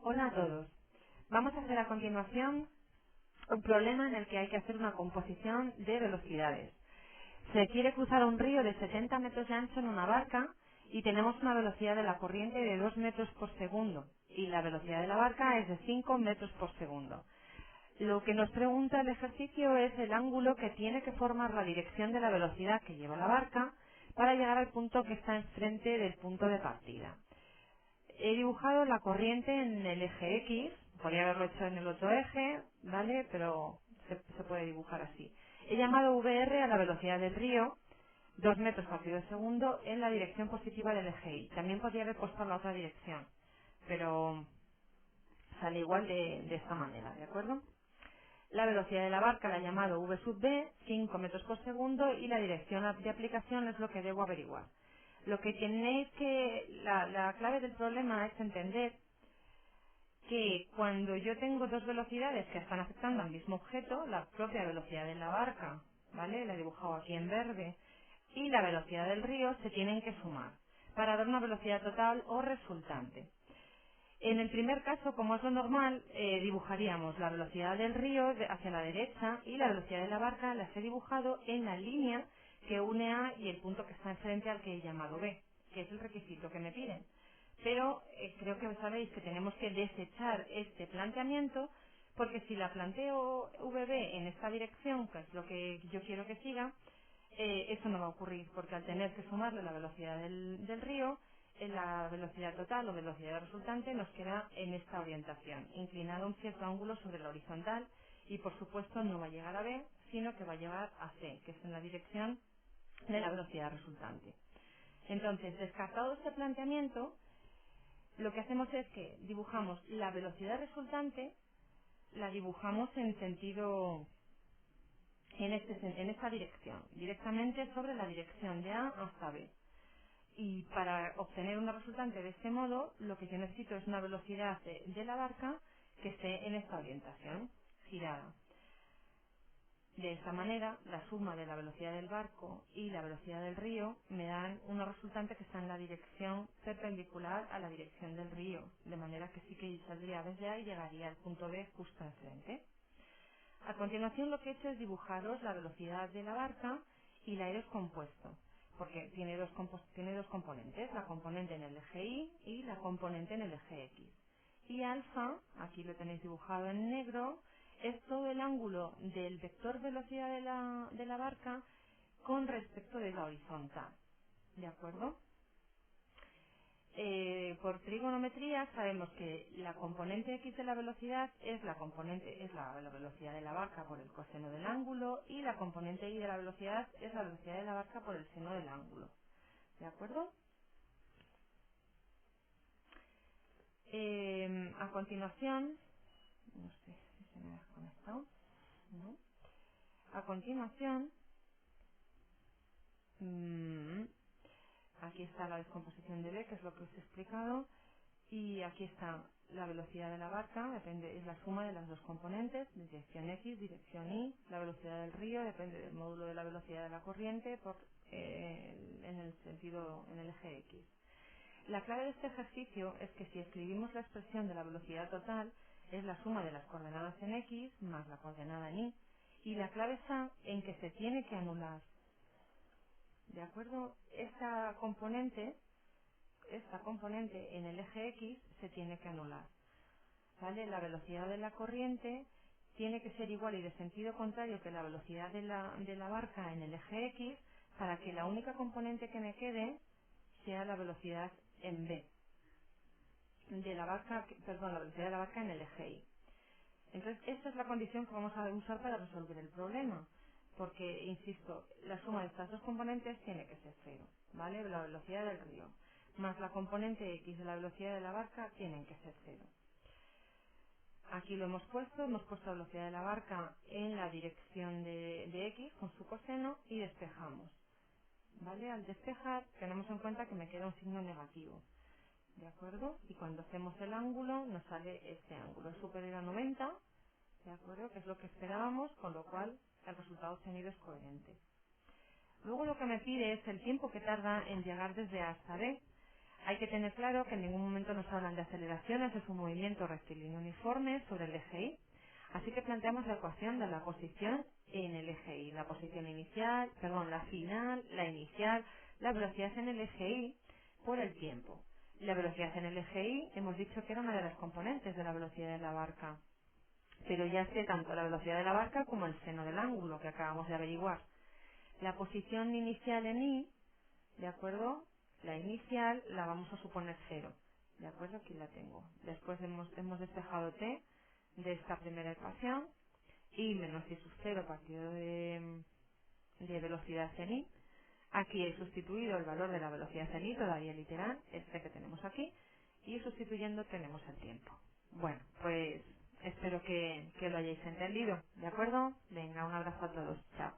Hola a todos. Vamos a hacer a continuación un problema en el que hay que hacer una composición de velocidades. Se quiere cruzar un río de 70 metros de ancho en una barca y tenemos una velocidad de la corriente de 2 metros por segundo y la velocidad de la barca es de 5 metros por segundo. Lo que nos pregunta el ejercicio es el ángulo que tiene que formar la dirección de la velocidad que lleva la barca para llegar al punto que está enfrente del punto de partida. He dibujado la corriente en el eje X, podría haberlo hecho en el otro eje, ¿vale? Pero se puede dibujar así. He llamado VR a la velocidad del río, 2 metros partido segundo, en la dirección positiva del eje Y. También podría haber puesto en la otra dirección, pero sale igual de esta manera, ¿de acuerdo? La velocidad de la barca la he llamado V sub B, 5 metros por segundo, y la dirección de aplicación es lo que debo averiguar. Lo que tenéis que, la clave del problema es entender que cuando yo tengo dos velocidades que están afectando al mismo objeto, la propia velocidad de la barca, ¿vale? La he dibujado aquí en verde, y la velocidad del río se tienen que sumar para dar una velocidad total o resultante. En el primer caso, como es lo normal, dibujaríamos la velocidad del río hacia la derecha y la velocidad de la barca las he dibujado en la línea que une A y el punto que está enfrente al que he llamado B, que es el requisito que me piden. Pero creo que sabéis que tenemos que desechar este planteamiento porque si la planteo VB en esta dirección, que es lo que yo quiero que siga, eso no va a ocurrir porque al tener que sumarle la velocidad del río, la velocidad total o velocidad resultante nos queda en esta orientación, inclinado un cierto ángulo sobre la horizontal y por supuesto no va a llegar a B, sino que va a llegar a C, que es en la dirección de la velocidad resultante. Entonces, descartado este planteamiento, lo que hacemos es que dibujamos la velocidad resultante, la dibujamos en sentido, en esta dirección, directamente sobre la dirección de A hasta B. Y para obtener una resultante de este modo, lo que yo necesito es una velocidad de la barca que esté en esta orientación, girada. De esta manera, la suma de la velocidad del barco y la velocidad del río me dan una resultante que está en la dirección perpendicular a la dirección del río, de manera que sí que saldría desde ahí y llegaría al punto B justo enfrente. A continuación lo que he hecho es dibujaros la velocidad de la barca y la he descompuesto, porque tiene dos componentes, la componente en el eje Y y la componente en el eje X. Y alfa, aquí lo tenéis dibujado en negro, es todo el ángulo del vector velocidad de la barca con respecto de la horizontal. ¿De acuerdo? Por trigonometría sabemos que la componente x de la velocidad es la velocidad de la barca por el coseno del ángulo y la componente y de la velocidad es la velocidad de la barca por el seno del ángulo. ¿De acuerdo? A continuación, no sé si se me ha desconectado, ¿no? A continuación, mm, aquí está la descomposición de B, que es lo que os he explicado. Y aquí está la velocidad de la barca, es la suma de las dos componentes, dirección X, dirección Y. La velocidad del río depende del módulo de la velocidad de la corriente en el eje X. La clave de este ejercicio es que si escribimos la expresión de la velocidad total, es la suma de las coordenadas en X más la coordenada en Y. Y la clave está en que se tiene que anular. ¿De acuerdo? Esta componente en el eje X se tiene que anular. ¿Vale? La velocidad de la corriente tiene que ser igual y de sentido contrario que la velocidad de la barca en el eje X para que la única componente que me quede sea la velocidad en B de la barca, perdón, la velocidad de la barca en el eje Y. Entonces, esta es la condición que vamos a usar para resolver el problema, porque, insisto, la suma de estas dos componentes tiene que ser cero, ¿vale? La velocidad del río más la componente X de la velocidad de la barca tienen que ser cero. Aquí lo hemos puesto la velocidad de la barca en la dirección de X con su coseno y despejamos, ¿vale? Al despejar tenemos en cuenta que me queda un signo negativo, ¿de acuerdo? Y cuando hacemos el ángulo nos sale este ángulo, es superior a 90, ¿de acuerdo? Que es lo que esperábamos, con lo cual el resultado obtenido es coherente. Luego lo que me pide es el tiempo que tarda en llegar desde A hasta B. Hay que tener claro que en ningún momento nos hablan de aceleraciones, es un movimiento rectilíneo uniforme sobre el eje Y. Así que planteamos la ecuación de la posición en el eje Y, la posición inicial, perdón, la final, la inicial, la velocidad en el eje Y por el tiempo. La velocidad en el eje Y hemos dicho que era una de las componentes de la velocidad de la barca, pero ya sé tanto la velocidad de la barca como el seno del ángulo que acabamos de averiguar. La posición inicial en Y, ¿de acuerdo? La inicial la vamos a suponer cero, ¿de acuerdo? Aquí la tengo. Después hemos despejado t de esta primera ecuación y menos y sub 0 partido de velocidad en I. Aquí he sustituido el valor de la velocidad en I, todavía literal, este que tenemos aquí, y sustituyendo tenemos el tiempo. Bueno, pues espero que lo hayáis entendido, ¿de acuerdo? Venga, un abrazo a todos, chao.